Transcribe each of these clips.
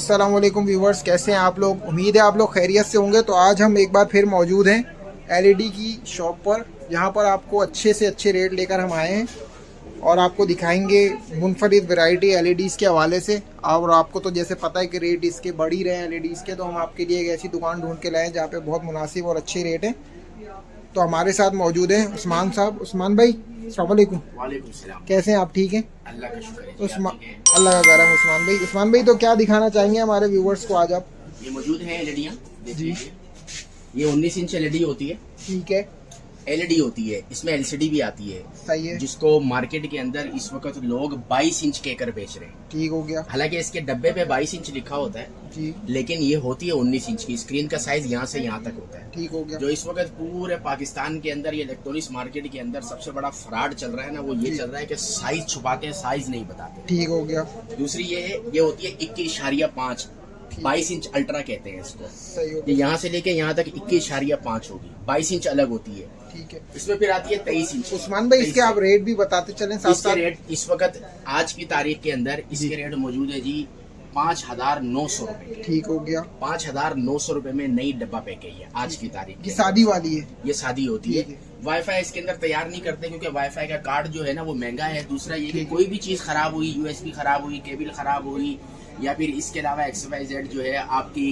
अस्सलाम वालेकुम व्यूवर्स, कैसे हैं आप लोग। उम्मीद है आप लोग खैरियत से होंगे। तो आज हम एक बार फिर मौजूद हैं एलईडी की शॉप पर, जहां पर आपको अच्छे से अच्छे रेट लेकर हम आए हैं और आपको दिखाएंगे मुनफरिद वैरायटी एलईडीज़ के हवाले से। और आपको तो जैसे पता है कि रेट इसके बढ़ ही रहे हैं एलईडीज़ के, तो हम आपके लिए एक ऐसी दुकान ढूंढ के लाए जहाँ पे बहुत मुनासिब और अच्छे रेट हैं। तो हमारे साथ मौजूद हैं उस्मान साहब। उस्मान भाई अस्सलाम वालेकुम। वालेकुम सलाम। कैसे हैं आप, ठीक हैं? अल्लाह का शुक्र है। अल्लाह का करम। उस्मान भाई तो क्या दिखाना चाहेंगे हमारे व्यूवर्स को आज आप? ये मौजूद है एलईडियाँ, देखिए ये 19 इंच एलईडी होती है। ठीक है, एलईडी होती है, इसमें एलसीडी भी आती है। सही है। जिसको मार्केट के अंदर इस वक्त लोग 22 इंच कहकर बेच रहे हैं। ठीक हो गया। हालांकि इसके डब्बे पे 22 इंच लिखा होता है जी, लेकिन ये होती है 19 इंच की। स्क्रीन का साइज यहाँ से यहाँ तक होता है। ठीक हो गया। जो इस वक्त पूरे पाकिस्तान के अंदर ये इलेक्ट्रॉनिक्स मार्केट के अंदर सबसे बड़ा फ्रॉड चल रहा है ना, वो ये चल रहा है कि साइज छुपाते हैं, साइज नहीं बताते। ठीक हो गया। दूसरी ये है, ये होती है 21.5 22 इंच अल्ट्रा कहते हैं इसको। सही हो ये गया। यहाँ से लेके यहाँ तक 21.5 होगी। 22 इंच अलग होती है। ठीक है। इसमें फिर आती है 23 इंच। उस्मान भाई इसके आप रेट भी बताते चलें साथ इसके साथ। रेट इस वक्त आज की तारीख के अंदर इसके रेट मौजूद है जी 5,900 रुपए। ठीक हो गया। 5,900 रुपए में नई डब्बा पैक है आज की तारीख ये की। शादी वाली है। ये शादी होती ठीक है। वाईफाई इसके अंदर तैयार नहीं करते क्योंकि वाईफाई का कार्ड जो है ना वो महंगा है। दूसरा ये कि कोई भी चीज खराब हुई, यूएसबी खराब हुई, केबल खराब हुई, या फिर इसके अलावा XYZ जो है आपकी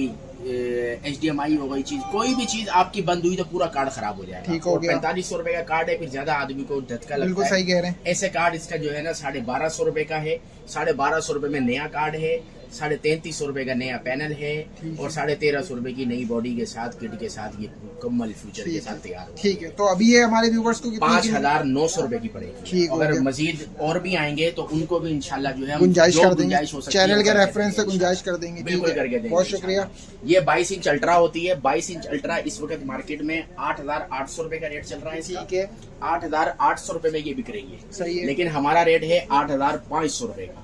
HDMI हो गई चीज, कोई भी चीज आपकी बंद हुई तो पूरा कार्ड खराब हो जाएगा। ठीक हो गया। 4500 रुपए का कार्ड है, फिर ज्यादा आदमी को झटका लगता बिल्कुल है। सही कह रहे हैं। ऐसे कार्ड इसका जो है ना 1250 रुपए का है। 1250 रुपए में नया कार्ड है। 350 रुपए का नया पैनल है और 1350 रुपए की नई बॉडी के साथ, किट के साथ, ये मुकम्मल फ्यूचर के साथ तैयार हो। ठीक है, तो अभी ये हमारे व्यूवर्स को 5,900 रुपए की पड़ेगी। ठीक हो अगर गया। मजीद और भी आएंगे तो उनको भी इंशाल्लाह जो है गुंजाइश कर देंगे, गुंजाइश हो सकती है, चैनल के करके रेफरेंस से देंगे गुंजाइश कर देंगे। बिल्कुल ठीक है, करके देंगे। बहुत शुक्रिया। ये 22 इंच अल्ट्रा होती है। 22 इंच अल्ट्रा इस वक्त मार्केट में 8,800 रुपए का रेट चल रहा है इसका। ठीक है, 8,800 रुपए में ये बिक रही है। सही है। लेकिन हमारा रेट है 8,500 रुपए का।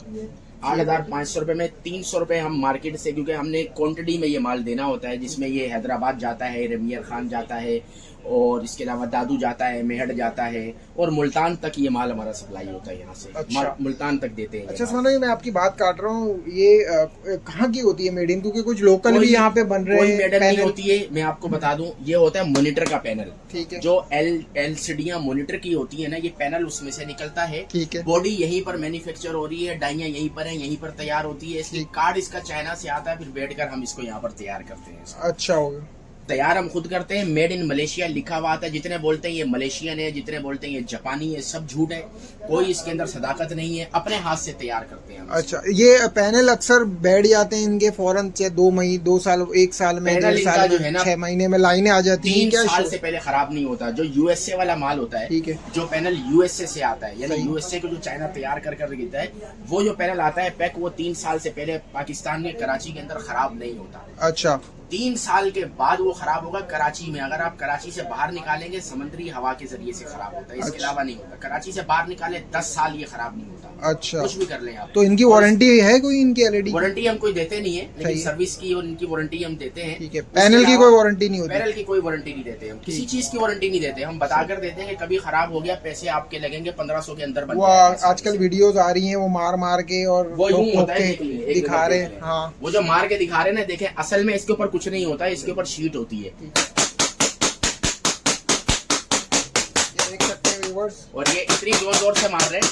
8,500 रुपए में 300 रुपए हम मार्केट से, क्योंकि हमने क्वांटिटी में ये माल देना होता है, जिसमें ये हैदराबाद जाता है, रमियर खान जाता है, और इसके अलावा दादू जाता है, मेहड़ जाता है, और मुल्तान तक ये माल हमारा सप्लाई होता है यहाँ से। अच्छा। मुल्तान तक देते हैं। अच्छा सुनो, मैं आपकी बात काट रहा हूँ, ये कहाँ की होती है मेड इन? क्योंकि कुछ लोकल भी यहाँ पे बन रहे हैं। कोई मेडल नहीं होती है, मैं आपको बता दूं, ये होता है मॉनिटर का पैनल। ठीक है। जो LCD मॉनिटर की होती है ना, ये पैनल उसमें से निकलता है। ठीक है। बॉडी यहीं पर मैन्युफैक्चर हो रही है, डाइयाँ यहीं पर है, यहीं पर तैयार होती है। इसलिए कार्ड इसका चाइना से आता है, फिर बैठकर हम इसको यहाँ पर तैयार करते हैं। अच्छा होगा। तैयार हम खुद करते हैं। मेड इन मलेशिया लिखा हुआ आता है। जितने बोलते हैं ये मलेशियन है, जितने बोलते हैं ये जापानी है, सब झूठ है। कोई इसके अंदर सदाकत नहीं है। अपने हाथ से तैयार करते हैं हम। अच्छा, ये पैनल अक्सर बैठ जाते हैं इनके फौरन 2 महीने, 2 साल, 1 साल में, पैनल 1.5 साल जो में, है ना, 6 महीने में लाइनें आ जाती हैं। 3 क्या साल से पहले खराब नहीं होता। जो USA वाला माल होता है, ठीक है। जो पैनल USA से आता है, यानी USA को जो चाइना तैयार कर देता है, वो जो पैनल आता है पैक, वो 3 साल से पहले पाकिस्तान में कराची के अंदर खराब नहीं होता। अच्छा, 3 साल के बाद वो खराब होगा कराची में। अगर आप कराची से बाहर निकालेंगे, समुद्री हवा के जरिए से खराब होता है, इसके अलावा नहीं होता। कराची से बाहर निकाले 10 साल ये खराब नहीं होता। अच्छा, कुछ भी कर लें आप। तो इनकी वारंटी है कोई? इनकी एलईडी वारंटी हम कोई देते नहीं है, लेकिन सही है। सर्विस की और इनकी वारंटी हम देते हैं। ठीक है। पैनल की कोई वारंटी नहीं होती? पैनल की कोई वारंटी नहीं देते हम, किसी चीज की वारंटी नहीं देते। हम बताकर देते हैं कि कभी खराब हो गया, पैसे आपके लगेंगे 1500 के अंदर बन वो जाएगा। आजकल वीडियोस आ रही हैं, वो मार मार के और वो यूं ठोक होता है, के देख लीजिए, एक दिखा मिनट रहे देख हैं। लें। हाँ, वो जो मार के दिखा रहे हैं ना, देखें, असल में इसके ऊपर कुछ नहीं होता है, इसके ऊपर शीट होती है। ये देख सकते हैं व्यूअर्स। और ये इतनी जोर जोर से मार रहे हैं।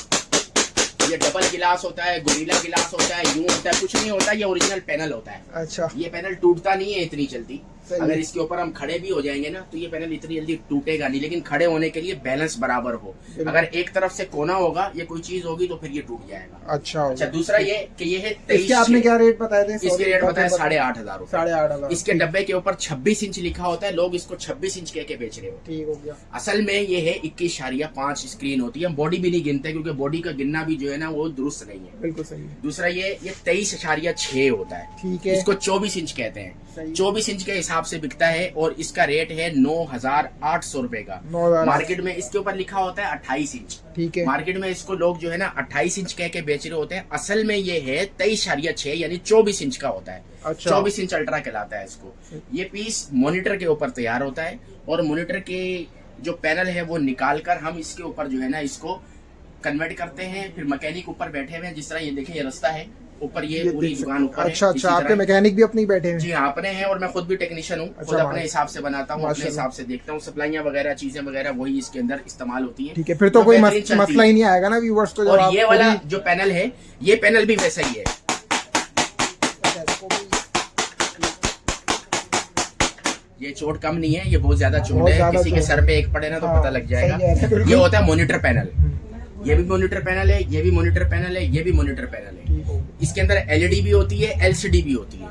ये डबल गिलास होता है, गोरिल्ला गिलास होता है, यूं होता है, कुछ नहीं होता। ये ओरिजिनल पैनल होता है। अच्छा, ये पैनल टूटता नहीं है इतनी जल्दी। सही। अगर इसके ऊपर हम खड़े भी हो जाएंगे ना, तो ये पैनल इतनी जल्दी टूटेगा नहीं, लेकिन खड़े होने के लिए बैलेंस बराबर हो। अगर एक तरफ से कोना होगा, ये कोई चीज होगी, तो फिर ये टूट जाएगा। अच्छा होगा। अच्छा, दूसरा ये कि ये है इसके आपने क्या रेट बताए थे? इसके रेट बताया 8,500 रुपए। 8,500। इसके डब्बे के ऊपर 26 इंच लिखा होता है, लोग इसको 26 इंच कह के बेच रहे होते हैं। ठीक हो गया। असल में ये है 21.5 स्क्रीन होती है। हम बॉडी भी नहीं गिनते क्योंकि बॉडी का गिनना भी जो है ना वो दुरुस्त नहीं है। बिल्कुल सही है। दूसरा ये 23.6 होता है। ठीक है। इसको 24 इंच कहते हैं। सही। 24 इंच के हिसाब से बिकता है और इसका रेट है 9,800 रुपए का। 9,800। मार्केट में इसके ऊपर लिखा होता है 28 इंच। ठीक है। मार्केट में इसको लोग जो है ना 28 इंच कह के बेच रहे होते हैं। असल में ये है 23.6 यानी 24 इंच का होता है। अच्छा। 24 इंच अल्ट्रा कहलाता है इसको। ये पीस मॉनिटर के ऊपर तैयार होता है और मॉनिटर के जो पैनल है वो निकाल कर हम इसके ऊपर जो है ना इसको कन्वर्ट करते हैं। फिर मैकेनिक ऊपर बैठे हुए हैं, जिस तरह ये देखें, ये रास्ता है, ऊपर ये पूरी दुकान ऊपर है। अच्छा अच्छा, आपके मैकेनिक भी अपने ही बैठे हैं? जी हाँ, अपने हैं, और मैं खुद भी टेक्नीशियन हूँ। खुद अपने हिसाब से बनाता हूँ, अपने हिसाब से देखता हूँ। सप्लाइयाँ वगैरह, चीजें वगैरह वही इसके अंदर इस्तेमाल होती है। ठीक है, फिर तो कोई मसला ही नहीं आएगा ना व्यूअर्स। तो और ये वाला जो पैनल है, ये पैनल भी वैसा ही है। ये चोट कम नहीं है, ये बहुत ज्यादा चोट है। किसी के सर पे एक पड़े ना तो पता लग जाएगा। ये होता है मॉनिटर पैनल। ये भी मॉनिटर पैनल है, ये भी मॉनिटर पैनल है, ये भी मॉनिटर पैनल है। इसके अंदर एलईडी भी होती है, एलसीडी भी होती है।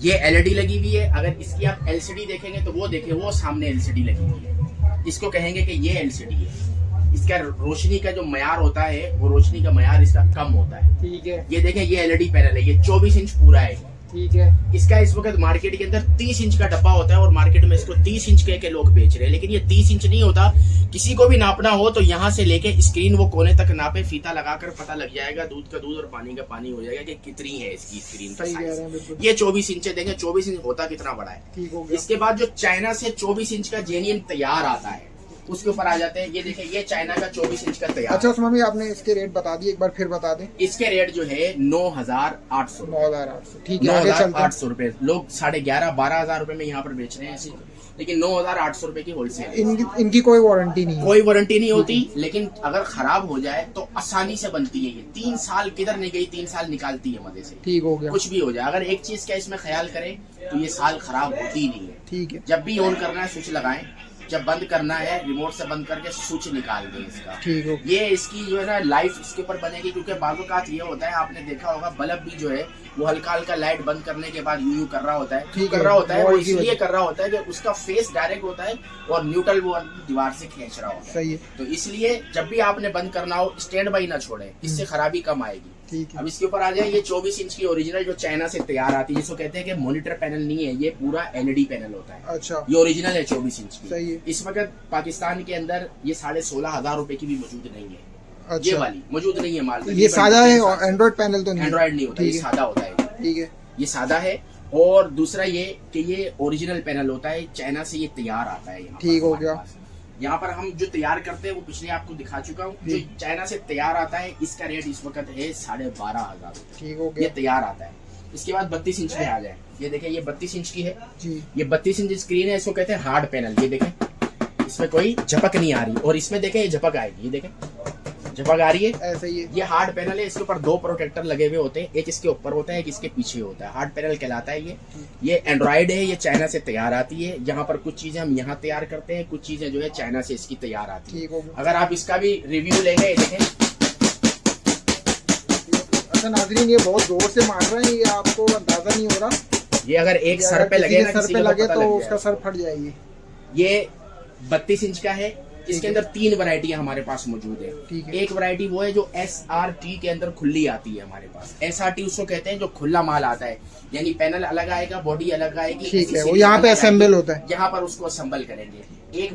ये एलईडी लगी हुई है। अगर इसकी आप एलसीडी देखेंगे तो वो देखे, वो सामने एलसीडी लगी हुई है। इसको कहेंगे कि ये एलसीडी है। इसका रोशनी का जो मयार होता है, वो रोशनी का मयार इसका कम होता है। ठीक है, ये देखें, ये एलईडी पैनल है, ये 24 इंच पूरा है। ठीक है, इसका इस वक्त मार्केट के अंदर 30 इंच का डब्बा होता है, और मार्केट में इसको 30 इंच के लोग बेच रहे हैं। लेकिन ये 30 इंच नहीं होता। किसी को भी नापना हो तो यहाँ से लेके स्क्रीन वो कोने तक नापे, फीता लगाकर पता लग जाएगा। दूध का दूध और पानी का पानी हो जाएगा कि कितनी है इसकी स्क्रीन का साइज। ये 24 इंच देंगे, 24 इंच होता कितना बड़ा है। इसके बाद जो चाइना से 24 इंच का जेन्युइन तैयार आता है, उसके ऊपर आ जाते हैं। ये देखिए, ये चाइना का 24 इंच का तैयार। अच्छा उस्मान भाई, आपने इसके रेट बता दिए, एक बार फिर बता दें। इसके रेट जो है 9,800। 9,800, ठीक है, 9,800 रुपए। लोग 11,500-12,000 रुपए में यहाँ पर बेच रहे हैं ऐसे, लेकिन 9,800 रुपए की होलसेल। इनकी कोई वारंटी नहीं है? कोई वारंटी नहीं होती, लेकिन अगर खराब हो जाए तो आसानी से बनती है। ये 3 साल किधर नहीं गई, 3 साल निकालती है मजे से। ठीक हो गया, कुछ भी हो जाए। अगर एक चीज का इसमें ख्याल करें तो ये साल खराब होती ही नहीं है। ठीक है, जब भी ऑन करना है स्विच लगाएं, जब बंद करना है रिमोट से बंद करके स्विच निकाल दें इसका। ठीक है, ये इसकी जो है ना लाइफ इसके ऊपर बनेगी। क्योंकि बाज़-औक़ात ये होता है, आपने देखा होगा, बल्ब भी जो है वो हल्का हल्का लाइट बंद करने के बाद यूं कर रहा होता है। कर रहा होता है वो इसलिए कर रहा होता है कि उसका फेस डायरेक्ट होता है और न्यूट्रल वो दीवार से खींच रहा होता है। सही है। तो इसलिए जब भी आपने बंद करना हो, स्टैंड बाई ना छोड़े, इससे खराबी कम आएगी। अब इसके ऊपर आ जाए, ये 24 इंच की ओरिजिनल जो चाइना से तैयार आती है, जिसको कहते हैं कि मॉनिटर पैनल नहीं है, ये पूरा एलईडी पैनल होता है। अच्छा, ये ओरिजिनल है 24 इंच की। सही है। इस वक्त पाकिस्तान के अंदर ये 16,500 रुपए की भी मौजूद नहीं है। अच्छा, ये वाली मौजूद नहीं है माल। ये सादा है, एंड्रॉइड पैनल तो नहीं? एंड्रॉइड नहीं होता, ये सादा होता है। ठीक है, ये सादा है। और दूसरा ये कि ये ओरिजिनल पैनल होता है, चाइना से ये तैयार आता है। ठीक हो गया। यहाँ पर हम जो तैयार करते हैं वो पिछले आपको दिखा चुका हूँ। जो चाइना से तैयार आता है, इसका रेट इस वक्त है 12,500। ठीक हो गया, ये तैयार आता है। इसके बाद 32 इंच में आ जाए, ये देखें, ये 32 इंच की है जी। ये 32 इंच स्क्रीन है, इसको कहते हैं हार्ड पैनल। ये देखें, इसमें कोई झपक नहीं आ रही, और इसमें देखें ये झपक आएगी। ये देखें, झपक आ रही है, ऐसे ही है। ये हार्ड पैनल है, इसके ऊपर 2 प्रोटेक्टर लगे हुए होते हैं, एक इसके ऊपर होता है, एक इसके पीछे होता है। हार्ड पैनल कहलाता है ये एंड्रॉइड है, ये चाइना से तैयार आती है। यहाँ पर कुछ चीजें हम यहाँ तैयार करते हैं, कुछ चीजें जो है चाइना से इसकी तैयार आती है। अगर आप इसका भी रिव्यू लेंगे, देखें। अच्छा नाज़रीन, ये बहुत जोर से मार रहे हैं, ये आपको अंदाजा नहीं हो रहा। ये अगर एक सर पे लगे ना, सर पे लगे तो उसका सर फट जाएगी। ये 32 इंच का है। इसके अंदर 3 वैरायटियां हमारे पास मौजूद है। एक वैरायटी वो है जो SRT के अंदर खुली आती है हमारे पास। SRT उसको कहते हैं जो खुला माल आता है, यानी पैनल अलग आएगा, बॉडी अलग आएगी। ठीक है, वो यहाँ पे असेंबल होता है, यहाँ पर उसको असेंबल करेंगे। एक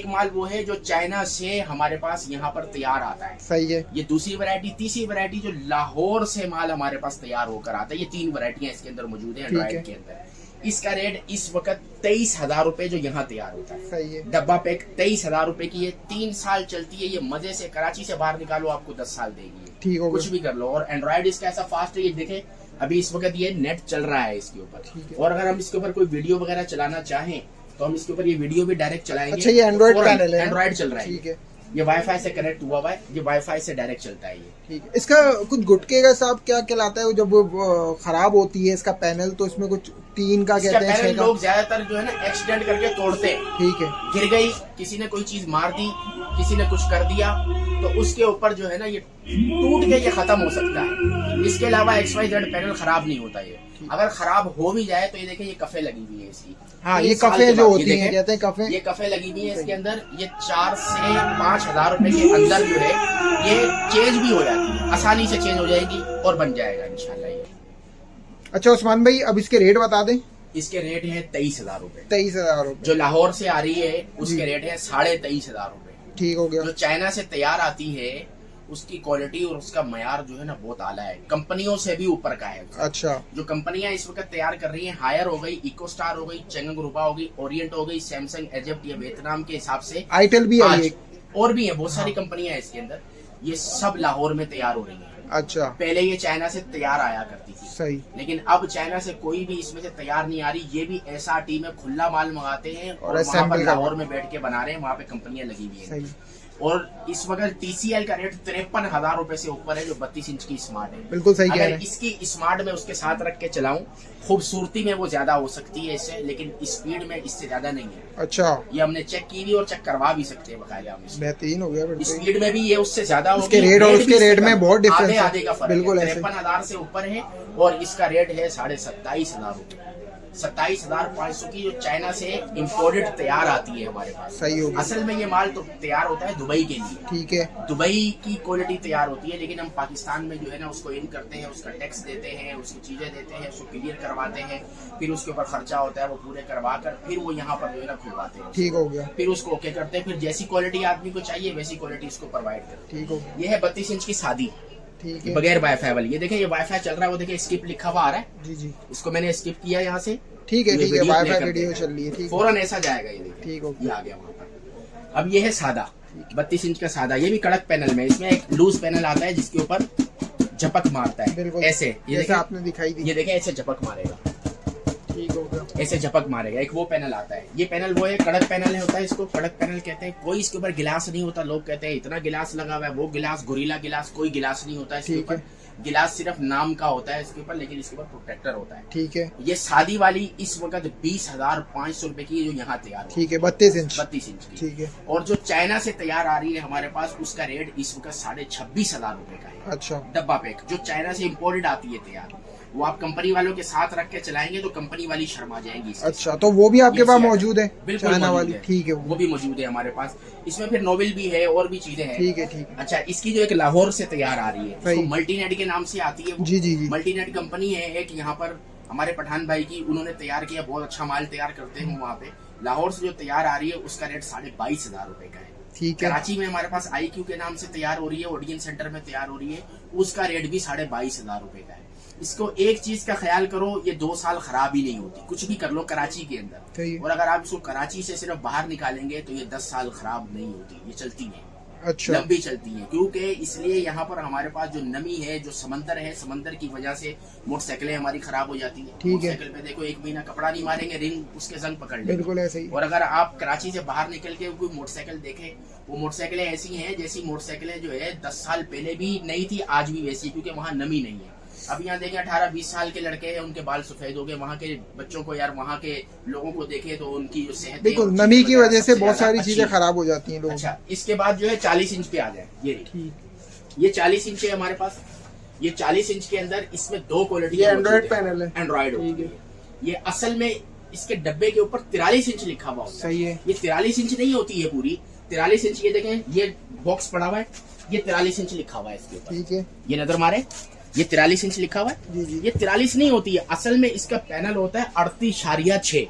माल वो है जो चाइना से हमारे पास यहाँ पर तैयार आता है। सही है। ये दूसरी वैरायटी। तीसरी वैरायटी जो लाहौर से माल हमारे पास तैयार होकर आता है। ये 3 वैरायटियां इसके अंदर मौजूद है एंड्रॉइड के अंदर। इसका रेट इस वक्त 23,000 रुपए जो यहाँ तैयार होता है। सही है। डब्बा पैक 23,000 रुपए की है, 3 साल चलती है। ये मजे से कराची से बाहर निकालो, आपको 10 साल देगी। ठीक हो, कुछ भी कर लो। और एंड्रॉइड इसका ऐसा फास्ट है, ये देखें, अभी इस वक्त ये नेट चल रहा है इसके ऊपर। और अगर हम इसके ऊपर कोई वीडियो वगैरह चलाना चाहें तो हम इसके ऊपर ये वीडियो भी डायरेक्ट चलाएंगे। अच्छा, ये एंड्रॉइड पैनल है, एंड्रॉइड चल रहा है। ठीक है, ये वाईफाई से कनेक्ट हुआ है, ये वाईफाई से डायरेक्ट चलता है ये। ठीक है। इसका कुछ गुटके का साहब क्या कहलाता है जब खराब होती है इसका पैनल, तो इसमें कुछ 3 का कहते हैं। लोग ज्यादातर जो है ना एक्सीडेंट करके तोड़ते हैं। ठीक है, गिर गई, किसी ने कोई चीज मार दी, किसी ने कुछ कर दिया, तो उसके ऊपर जो है ना ये टूट के ये खत्म हो सकता है। इसके अलावा XYZ पैनल खराब नहीं होता ये। अगर खराब हो भी जाए तो ये देखें, ये कफे लगी हुई है इसकी। हाँ, ये कफे जो होती है, कहते हैं कफे, ये कफे लगी हुई है इसके अंदर। ये 4 से 5,000 रुपए के अंदर जो है ये चेंज भी हो जाती है, आसानी से चेंज हो जाएगी और बन जाएगा इंशाल्लाह ये। अच्छा उस्मान भाई, अब इसके रेट बता दें। इसके रेट है 23,000 रुपए। 23,000 रुपए। जो लाहौर से आ रही है उसके रेट है 23,500 रुपए। ठीक हो गया। जो चाइना से तैयार आती है उसकी क्वालिटी और उसका मयार जो है ना बहुत आला है, कंपनियों से भी ऊपर का है। अच्छा, जो कंपनियां इस वक्त तैयार कर रही हैं, हायर हो गई, इको स्टार हो गई, चंगंग रूपा हो गई, ओरिएंट हो गई, सैमसंग, इजिप्ट या वियतनाम के हिसाब से आईटेल भी है, और भी है बहुत सारी कंपनियां हैं इसके अंदर। ये सब लाहौर में तैयार हो रही है। अच्छा पहले ये चाइना से तैयार आया करती थी, सही। लेकिन अब चाइना से कोई भी इसमें से तैयार नहीं आ रही। ये भी SRT में खुला माल मंगाते हैं और वहाँ पर assemble का लाहौर में बैठ के बना रहे हैं, वहाँ पे कंपनियां लगी हुई हैं। सही। और इस वक्त TCL का रेट 53,000 रुपए से ऊपर है, जो 32 इंच की स्मार्ट है। बिल्कुल सही कह रहे अगर हैं। इसकी स्मार्ट में उसके साथ रख के चलाऊं, खूबसूरती में वो ज्यादा हो सकती है इससे, लेकिन स्पीड में इससे ज्यादा नहीं है। अच्छा ये हमने चेक की भी और चेक करवा भी सकते हैं बकायदा हम इसमें। बेहतरीन हो गया फिर तो। स्पीड में भी ये उससे ज्यादा होगी, इसके रेट और उसके रेट में बहुत डिफरेंस आधे है। आधे का फर्क बिल्कुल है। ऐसे। 53,000 से ऊपर है और इसका रेट है 27,500 रुपए। 27,500 की जो चाइना से इम्पोर्टेड तैयार आती है हमारे पास। सही हो गया। असल में ये माल तो तैयार होता है दुबई के लिए, ठीक है। दुबई की क्वालिटी तैयार होती है, लेकिन हम पाकिस्तान में जो है ना उसको इन करते हैं, उसका टैक्स देते हैं, उसकी चीजें देते हैं, उसको क्लियर करवाते हैं, फिर उसके ऊपर खर्चा होता है, वो पूरे करवा कर फिर वो यहाँ पर जो है ना खुलवाते हैं, ठीक हो गया। फिर उसको ओके करते हैं, फिर जैसी क्वालिटी आदमी को चाहिए वैसी क्वालिटी उसको प्रोवाइड करते ठीक हो गया। हैं। ये है 32 इंच की शादी, ठीक है। बगैर वाईफाई वाली। ये देखें, ये वाईफाई चल रहा है, वो देखें स्किप लिखा हुआ आ रहा है, जी जी इसको मैंने स्किप किया यहाँ से, ठीक है। ये ठीक है, वीडियो वाईफाई play कर वीडियो देगा। चल रही है। ठीक है, फौरन ऐसा जाएगा। ये देखिए, ठीक हो ये गया। आ गया वहाँ पर। अब ये है सादा 32 इंच का सादा, ये भी कड़क पैनल में। इसमें एक लूज पैनल आता है जिसके ऊपर झपक मारता है, बिल्कुल ऐसे। ये जैसे देखें, आपने दिखाई दी। ये देखें ऐसे झपक मारेगा, ठीक हो गया। ऐसे झपक मारेगा। एक वो पैनल आता है, ये पैनल वो है, कड़क पैनल होता है, इसको कड़क पैनल कहते हैं। कोई इसके ऊपर गिलास नहीं होता, लोग कहते हैं इतना गिलास लगा हुआ है, वो गिलास गोरिल्ला गिलास, कोई गिलास नहीं होता इसके ठीक है। ऊपर। गिलास सिर्फ नाम का होता है इसके ऊपर, लेकिन इसके ऊपर प्रोटेक्टर होता है। ठीक है। ये शादी वाली इस वक्त 20,500 रुपए की जो यहाँ तैयार है, ठीक है, 32 इंच। 32 इंच की। ठीक है। और जो चाइना से तैयार आ रही है हमारे पास, उसका रेट इस वक्त 26,500 रुपए का है, अच्छा डब्बा पैक। जो चाइना से इम्पोर्टेड आती है तैयार, वो आप कंपनी वालों के साथ रख के चलाएंगे तो कंपनी वाली शर्मा जाएंगी इसके अच्छा, तो वो भी आपके ये पास CRT मौजूद है, बिल्कुल चाइना मौजूद वाली। है। ठीक है, वो भी मौजूद है हमारे पास। इसमें फिर नोवेल भी है और भी चीजें हैं। ठीक है। ठीक है, अच्छा, इसकी जो एक लाहौर से तैयार आ रही है, सही। इसको मल्टीनेट के नाम से आती है वो। जी जी जी। मल्टीनेट कंपनी है एक यहाँ पर, हमारे पठान भाई की, उन्होंने तैयार किया, बहुत अच्छा माल तैयार करते हैं वहाँ पे। लाहौर से जो तैयार आ रही है उसका रेट 22,500 रुपए का है। ठीक है। कराची में हमारे पास IQ के नाम से तैयार हो रही है, ओडियन सेंटर में तैयार हो रही है, उसका रेट भी 22,500 रुपए का है। इसको एक चीज का ख्याल करो, ये 2 साल खराब ही नहीं होती, कुछ भी कर लो कराची के अंदर। सही है। और अगर आप इसको कराची से सिर्फ बाहर निकालेंगे तो ये 10 साल खराब नहीं होती, ये चलती है, अच्छा, लंबी चलती है। क्योंकि इसलिए यहाँ पर हमारे पास जो नमी है, जो समंदर है, समंदर की वजह से मोटरसाइकिलें हमारी खराब हो जाती है। ठीक है। मोटरसाइकिल पे देखो 1 महीना कपड़ा नहीं मारेंगे, रिंग उसके जंग पकड़ लेंगे। बिल्कुल ऐसे ही। और अगर आप कराची से बाहर निकल के कोई मोटरसाइकिल देखें, वो मोटरसाइकिलें ऐसी हैं जैसी मोटरसाइकिलें जो है 10 साल पहले भी नहीं थी, आज भी वैसी, क्योंकि वहाँ नमी नहीं है। अब यहाँ देखें 18-20 साल के लड़के हैं, उनके बाल सफेद हो गए। वहाँ के बच्चों को यार, वहाँ के लोगों को देखें तो उनकी जो सेहत है, बिल्कुल उनकी नमी की वजह से सबसे बहुत ज्यादा सारी अच्छी चीजें है। खराब हो जाती हैं लोगों अच्छा, इसके बाद जो है 40 इंच पे आ जाए। ये देखिए, ठीक। ये 40 इंच है हमारे पास। ये 40 इंच के अंदर इसमें 2 क्वालिटी, ये एंड्रॉइड पैनल है। एंड्रॉइड ठीक है। ये असल में इसके डब्बे के ऊपर 43 इंच लिखा हुआ होता है। सही है। ये 43 इंच नहीं होती है पूरी, 43 इंच। ये देखें, ये बॉक्स पड़ा हुआ है, ये 43 इंच लिखा हुआ है इसके ऊपर। ठीक है। ये नजर मारे, ये 43 इंच लिखा हुआ है। जी जी। ये 43 नहीं होती है, असल में इसका पैनल होता है 38.6,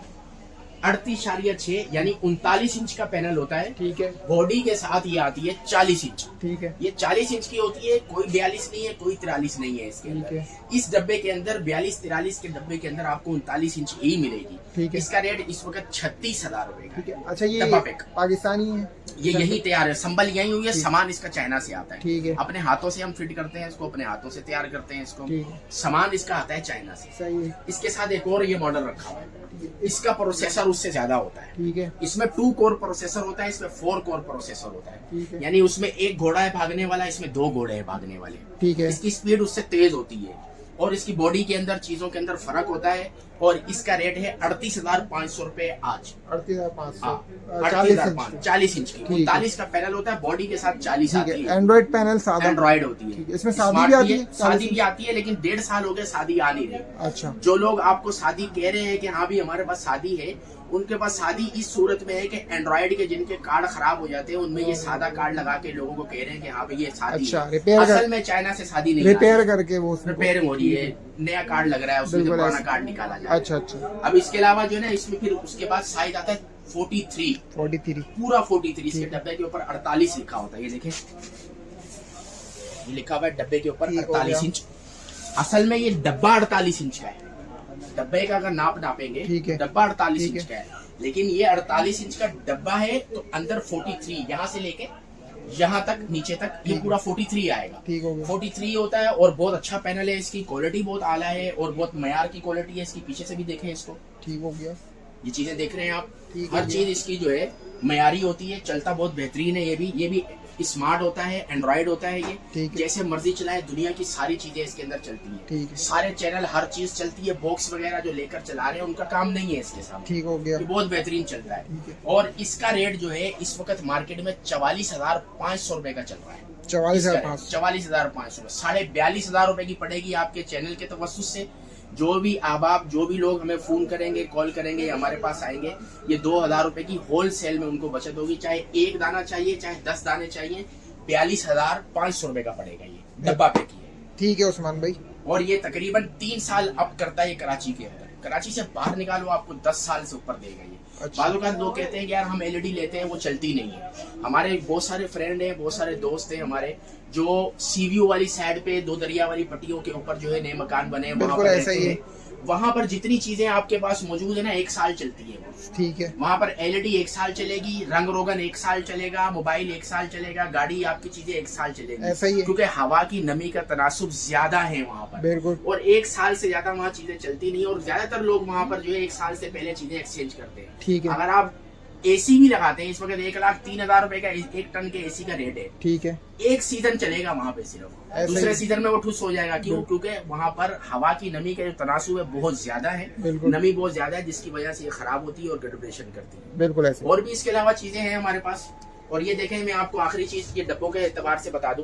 38.6 यानी 39 इंच का पैनल होता है। ठीक है। बॉडी के साथ ये आती है 40 इंच। ठीक है। ये 40 इंच की होती है, कोई 42 नहीं है, कोई 43 नहीं है इसके ठीक अंदर। है। इस डब्बे के अंदर 42-43 के डब्बे के अंदर आपको 39 इंच ही मिलेगी। ठीक है। इसका रेट इस वक्त 36,000 रुपए का ठीक है। है। अच्छा, ये डब्बा पैक। पाकिस्तानी है? ये यही तैयार है, संबल यही हुई है, ठीक। सामान इसका चाइना से आता है। ठीक है। अपने हाथों से हम फिट करते हैं इसको, अपने हाथों से तैयार करते हैं इसको। ठीक है। सामान इसका आता है चाइना से। सही है। इसके साथ एक और ये मॉडल रखा हुआ है, इसका प्रोसेसर उससे ज्यादा होता है। ठीक है। इसमें 2 कोर प्रोसेसर होता है, इसमें 4 कोर प्रोसेसर होता है। ठीक है। यानी उसमें 1 घोड़ा है भागने वाला, इसमें 2 घोड़े हैं भागने वाले। ठीक है। इसकी स्पीड उससे तेज होती है और इसकी बॉडी के अंदर चीजों के अंदर फर्क होता है। और इसका रेट है 38,500 रुपए आज। 38,500। 40 इंच की। ठीक है। 39 का पैनल होता है, बॉडी के साथ 40 ठीक आती है। है। एंड्रॉइड पैनल सादा। एंड्रॉइड होती ठीक है। है। इसमें शादी स्मार्ट भी आती है? शादी भी आती है, लेकिन 1.5 साल हो गए शादी आ नहीं रही। अच्छा। जो लोग आपको शादी कह रहे हैं कि हाँ भी हमारे पास शादी है, उनके पास शादी इस सूरत में है कि एंड्रॉइड के जिनके कार्ड खराब हो जाते हैं, उनमें ये सादा कार्ड लगा के लोगों को कह रहे हैं कि हाँ भाई ये शादी अच्छा, है। रिपेयर असल में चाइना से शादी नहीं रिपेयर करके वो रिपेयरिंग हो रही है, नया कार्ड लग रहा है, उसमें से बिल्कुल पुराना ऐसे। कार्ड निकाला जाए। अच्छा अच्छा। अब इसके अलावा जो है ना, इसमें फिर उसके बाद साइज आता है 43, 43। पूरा 43। इसके डब्बे के ऊपर 48 लिखा होता है, ये देखें, ये लिखा हुआ है डब्बे के ऊपर ठीक हो 48 गया। इंच। असल में ये डब्बा 48 इंच का है, डब्बे का अगर नाप नापेंगे, ठीक है। डब्बा 48 ठीक इंच है। का है, लेकिन ये 48 इंच का डब्बा है तो अंदर 43, यहाँ से लेके यहाँ तक नीचे तक ये पूरा 43 आएगा। ठीक हो गया। 43 होता है और बहुत अच्छा पैनल है, इसकी क्वालिटी बहुत आला है और बहुत मयार की क्वालिटी है इसकी। पीछे से भी देखें इसको, ठीक हो गया। ये चीजें देख रहे हैं आप, ठीक हर है। चीज इसकी जो है मयारी होती है, चलता बहुत बेहतरीन है। ये भी स्मार्ट होता है, एंड्रॉइड होता है ये, ठीक है। जैसे मर्जी चलाए, दुनिया की सारी चीजें इसके अंदर चलती है। ठीक है। सारे चैनल, हर चीज चलती है। बॉक्स वगैरह जो लेकर चला रहे हैं उनका काम नहीं है इसके साथ। ठीक हो गया। ये बहुत बेहतरीन चल रहा ठीक है। है। और इसका रेट जो है इस वक्त मार्केट में 44,500 रुपए का चल रहा है। 44,500। 44,500, 42,500 रुपए की पड़ेगी आपके चैनल के तवस्सुस से। जो भी अहबाब, जो भी लोग हमें फोन करेंगे, कॉल करेंगे, हमारे पास आएंगे, ये 2,000 रुपए की होल सेल में उनको बचत होगी। चाहे एक दाना चाहिए, चाहे 10 दाने चाहिए, 42,500 रुपए का पड़ेगा। ये डब्बा पैक है। ठीक है उस्मान भाई। और ये तकरीबन 3 साल अब करता है ये कराची के अंदर। कराची से बाहर निकालो, आपको 10 साल से ऊपर देगा ये। अच्छा। बालों का लोग कहते हैं कि यार हम एलईडी लेते हैं, वो चलती नहीं है। हमारे बहुत सारे फ्रेंड हैं, बहुत सारे दोस्त हैं हमारे, जो सीवीओ वाली साइड पे, दो दरिया वाली पट्टियों के ऊपर जो है नए मकान बने, वहाँ बिल्कुल पर ऐसा ही है। वहाँ पर जितनी चीजें आपके पास मौजूद है ना, 1 साल चलती है वो। ठीक है। वहाँ पर एलईडी 1 साल चलेगी, रंग रोगन 1 साल चलेगा, मोबाइल 1 साल चलेगा, गाड़ी आपकी चीजें 1 साल चलेगी। ऐसा ही है। क्योंकि हवा की नमी का तनासुब ज्यादा है वहाँ पर, बिल्कुल। और 1 साल से ज्यादा वहाँ चीजें चलती नहीं, और ज्यादातर लोग वहाँ पर जो है 1 साल से पहले चीजें एक्सचेंज करते हैं। ठीक है। अगर आप एसी भी लगाते हैं, इस वक्त 1,03,000 रुपए का 1 टन के एसी का रेट है। ठीक है। 1 सीजन चलेगा वहाँ पे सिर्फ, ऐसा दूसरे ही। सीजन में वो ठुस हो जाएगा। क्यों? क्योंकि वहाँ पर हवा की नमी का जो तनासुब है बहुत ज्यादा है, बिल्कुल। नमी बहुत ज्यादा है, जिसकी वजह से ये खराब होती है और गड़बड़ेशन करती है। बिल्कुल ऐसे। और भी इसके अलावा चीजें हैं हमारे पास। और ये देखें, मैं आपको आखिरी चीज ये डब्बों के एतबार से बता दूं,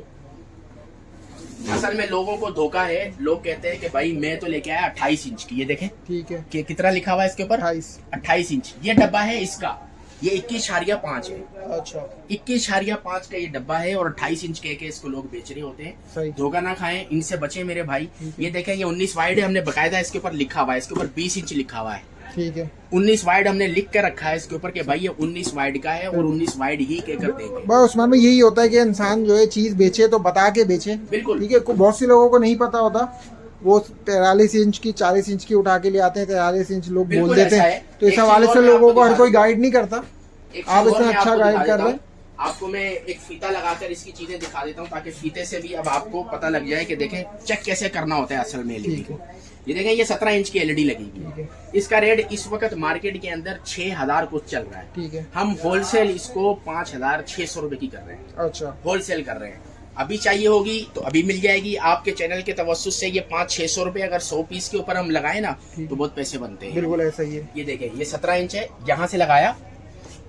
असल में लोगों को धोखा है। लोग कहते हैं कि भाई मैं तो लेके आया 28 इंच की, ये देखें ठीक है। कि कितना लिखा हुआ है इसके ऊपर, 28 इंच। ये डब्बा है इसका, ये 21.5 है। अच्छा। 21.5 का ये डब्बा है, और 28 इंच के इसको लोग बेच रहे होते हैं। सही। धोखा ना खाएं, इनसे बचे मेरे भाई। ये देखें, ये 19 वाइड है, हमने बकायदा इसके ऊपर लिखा हुआ है, इसके ऊपर 20 इंच लिखा हुआ है। ठीक है। 19 वाइड हमने लिख के रखा है इसके ऊपर कि भाई ये 19 वाइड का है, और 19 वाइड ही के कर देंगे। बस उस्मान में यही होता है कि इंसान जो है चीज बेचे तो बता के बेचे। बिल्कुल। ठीक है। बहुत से लोगों को नहीं पता होता, वो 43 इंच की 40 इंच की उठा के ले आते हैं, 43 इंच लोग बोल बिल्कुल देते ऐसा हैं। है। तो इस एक हवाले चीज से और मैं लोगों को आपको हर कोई दिखा गाइड नहीं करता। एक आप चीज और इतना मैं अच्छा आपको गाइड दिखा कर देता रहे हूं। आपको मैं एक फीता लगाकर इसकी चीजें दिखा देता हूँ, ताकि फीते से भी अब आपको पता लग जाए कि देखें चेक कैसे करना होता है असल में एलईडी को। ये देखें, ये 17 इंच की एलईडी लगी हुई है। इसका रेट इस वक्त मार्केट के अंदर 6,000 कुछ चल रहा है। ठीक है। हम होलसेल इसको 5,600 रुपए की कर रहे हैं, अच्छा। होलसेल कर रहे हैं। अभी चाहिए होगी तो अभी मिल जाएगी। आपके चैनल के तवस्सुस से ये 500-600 रुपए अगर 100 पीस के ऊपर हम लगाए ना, तो बहुत पैसे बनते हैं। बिल्कुल ऐसा ही है। ये देखें, ये 17 इंच है, यहाँ से लगाया,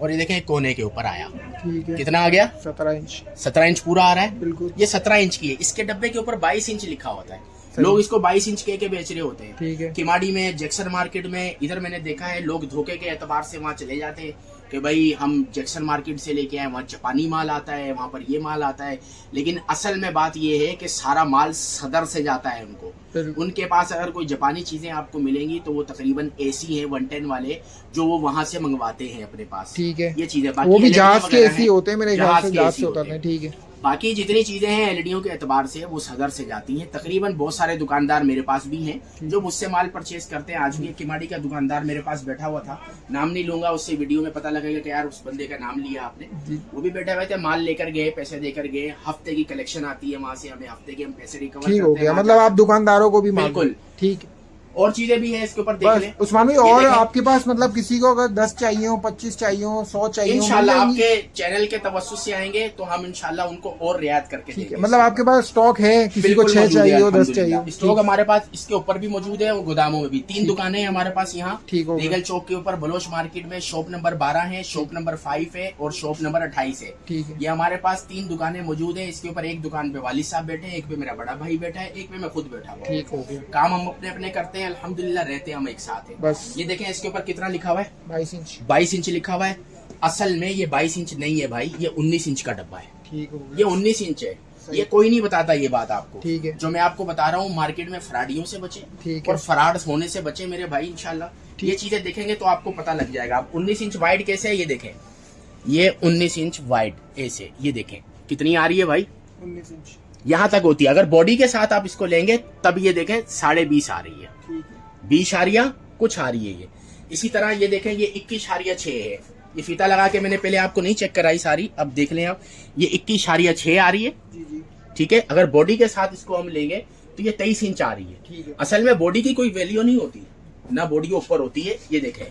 और ये देखें कोने के ऊपर आया। ठीक है। कितना आ गया? 17 इंच। 17 इंच पूरा आ रहा है। बिल्कुल। ये 17 इंच की है। इसके डब्बे के ऊपर 22 इंच लिखा होता है। लोग इसको 22 इंच के बेच रहे होते हैं। ठीक है। किमाड़ी में, जैक्सन मार्केट में, इधर मैंने देखा है लोग धोखे के एतबार से वहाँ चले जाते हैं कि भाई हम जैक्सन मार्केट से लेके आए, वहाँ जापानी माल आता है, वहाँ पर ये माल आता है। लेकिन असल में बात ये है कि सारा माल सदर से जाता है उनको। उनके पास अगर कोई जापानी चीजें आपको मिलेंगी तो वो तकरीबन एसी है 110 वाले, जो वो वहाँ से मंगवाते हैं अपने पास। ठीक है। ये चीजें वो भी जहाज के एसी होते हैं मेरे ख्याल से, जहाज से होता है। ठीक है। बाकी जितनी चीजें हैं एलईडीओ के एतबार से वो सदर से जाती हैं। तकरीबन बहुत सारे दुकानदार मेरे पास भी हैं जो मुझसे माल परचेज करते हैं। आज भी एक किमाड़ी का दुकानदार मेरे पास बैठा हुआ था, नाम नहीं लूंगा, उससे वीडियो में पता लगेगा कि यार उस बंदे का नाम लिया आपने। वो भी बैठे हुए थे, माल लेकर गए, पैसे देकर गए। हफ्ते की कलेक्शन आती है वहां से, हमें हफ्ते के हम पैसे रिकवर करते हैं। ठीक हो गया, मतलब आप दुकानदारों को भी बिल्कुल। ठीक। और चीजें भी है इसके ऊपर, देख लें उस्मान भाई। और आपके पास मतलब किसी को अगर 10 चाहिए हो, 25 चाहिए हो, 100 चाहिए हो, इंशाल्लाह आपके चैनल के तवस्सुस से आएंगे तो हम इंशाल्लाह उनको और रियायत करके देंगे। मतलब आपके पास स्टॉक है, किसी को 6 चाहिए हो, 10 चाहिए हो? स्टॉक हमारे पास इसके ऊपर भी मौजूद है और गोदामों में भी। 3 दुकानें हैं हमारे पास यहाँ, रीगल चौक के ऊपर बलोच मार्केट में। शॉप नंबर 12 है, शॉप नंबर 5 है और शॉप नंबर 28 है। ये हमारे पास 3 दुकानें मौजूद है। इसके ऊपर एक दुकान पे वालिद साहब बैठे हैं, एक पे मेरा बड़ा भाई बैठा है, एक पे मैं खुद बैठा हुआ। काम हम अपने अपने करते हैं, अल्हम्दुलिल्लाह रहते हैं हम एक साथ है। बस ये देखें, इसके ऊपर कितना लिखा हुआ है? 22 इंच। 22 इंच लिखा हुआ है। असल में ये 22 इंच नहीं है भाई, ये 19 इंच का डब्बा है। ठीक हो, ये 19 इंच है। ये कोई नहीं बताता ये बात आपको। ठीक है। जो मैं आपको बता रहा हूँ, मार्केट में फ्रॉडियों से बचे और फराड होने से बचे मेरे भाई इंशाल्लाह। ये चीजें देखेंगे तो आपको पता लग जाएगा। आप 19 इंच वाइड कैसे है ये देखें, ये 19 इंच वाइड ऐसे, ये देखें कितनी आ रही है भाई, 19 इंच यहाँ तक होती है। अगर बॉडी के साथ आप इसको लेंगे तब ये देखें 20.5 आ रही है, 20 कुछ आ रही है ये। इसी तरह ये देखें, ये 21.6 है, ये फीता लगा के मैंने पहले आपको नहीं चेक कराई सारी, अब देख लें आप, ये 21.6 आ रही है, जी जी ठीक है। अगर बॉडी के साथ इसको हम लेंगे तो ये 23 इंच आ रही है। ठीक है। असल में बॉडी की कोई वैल्यू नहीं होती, ना बॉडी के ऊपर होती है। ये देखें,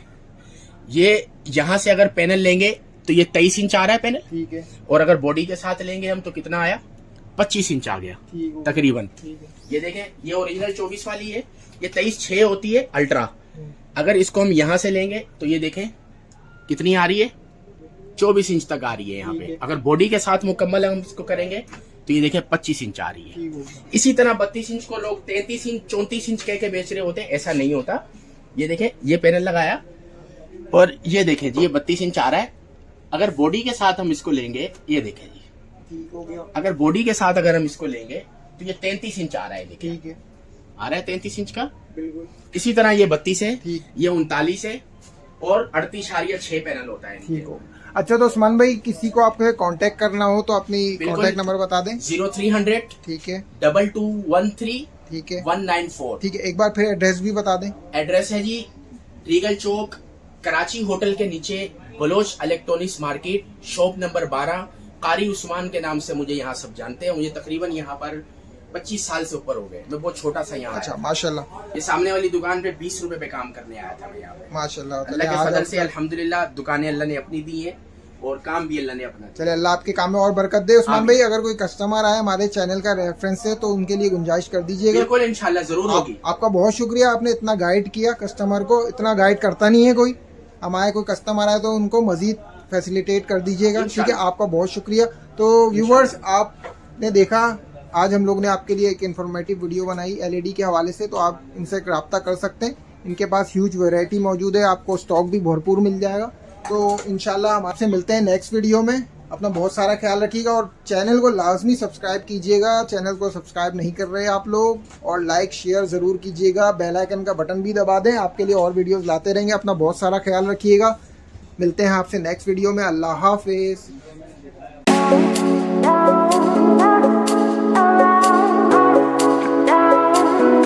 ये यहाँ से अगर पैनल लेंगे तो ये 23 इंच आ रहा है पैनल, ठीक है। और अगर बॉडी के साथ लेंगे हम तो कितना आया, 25 इंच आ गया ठीक हो तकरीबन। ठीक है। ये देखें, ये ओरिजिनल 24 वाली है, ये 23.6 होती है अल्ट्रा। अगर इसको हम यहाँ से लेंगे तो ये देखें कितनी आ रही है, 24 इंच तक आ रही है यहाँ ठीक पे। है। अगर बॉडी के साथ मुकम्मल हम इसको करेंगे तो ये देखें 25 इंच आ रही है। ठीक हो इसी तरह 32 इंच को लोग 33 इंच 34 इंच कह के बेच रहे होते हैं, ऐसा नहीं होता। ये देखें, ये पैनल लगाया और ये देखें जी, ये 32 इंच आ रहा है। अगर बॉडी के साथ हम इसको लेंगे, ये देखें जी, ठीक हो गया। अगर बॉडी के साथ अगर हम इसको लेंगे तो ये 33 इंच आ रहा है, देखिए ठीक है, आ रहा है 33 इंच का। बिल्कुल इसी तरह ये 32 है, ठीक। ये 39 है, और 38.6 पैनल होता है। ठीक हो। अच्छा, तो उस्मान भाई, किसी को आपको कांटेक्ट करना हो तो अपनी बिल्कुल। कांटेक्ट नंबर बता दें। 0300 ठीक है 2213 ठीक है 194। ठीक है, एक बार फिर एड्रेस भी बता दें। एड्रेस है जी रीगल चौक, कराची होटल के नीचे, Baloch electronics market, shop number 12। Qari Usman के नाम से मुझे यहाँ सब जानते हैं। मुझे तकरीबन यहाँ पर 25 साल से ऊपर हो गए, मैं बहुत छोटा सा यहाँ अच्छा, आया। माशाल्लाह ये सामने वाली दुकान पे 20 रुपए पे काम करने आया था मैं यहाँ पे। माशाल्लाह। अल्लाह के फजल से अल्हम्दुलिल्लाह दुकानें अल्लाह ने अपनी दी है और काम भी अल्लाह ने अपना दिया। चले, अल्लाह आपके काम में और बरकत दे। उस्मान आमीन। भाई, अगर कोई कस्टमर आए हमारे चैनल का रेफरेंस से तो उनके लिए गुंजाइश कर दीजिएगा। बिल्कुल इंशाल्लाह जरूर होगी। आपका बहुत शुक्रिया, आपने इतना गाइड किया कस्टमर को। इतना गाइड करता नहीं है कोई। हमारे कोई कस्टमर आए तो उनको मजीद फैसिलिटेट कर दीजिएगा, ठीक है। इंशाल्लाह। आपका बहुत शुक्रिया। तो व्यूवर्स, आपने देखा, आज हम लोग ने आपके लिए एक इन्फॉर्मेटिव वीडियो बनाई LED के हवाले से, तो आप इनसे रब्ता कर सकते हैं। इनके पास ह्यूज वैरायटी मौजूद है, आपको स्टॉक भी भरपूर मिल जाएगा। तो इंशाल्लाह हम आपसे मिलते हैं नेक्स्ट वीडियो में। अपना बहुत सारा ख्याल रखिएगा और चैनल को लाजमी सब्सक्राइब कीजिएगा। चैनल को सब्सक्राइब नहीं कर रहे आप लोग, और लाइक शेयर ज़रूर कीजिएगा। बेल आइकन का बटन भी दबा दें, आपके लिए और वीडियोस लाते रहेंगे। अपना बहुत सारा ख्याल रखिएगा। मिलते हैं आपसे नेक्स्ट वीडियो में। अल्लाह हाफिज़।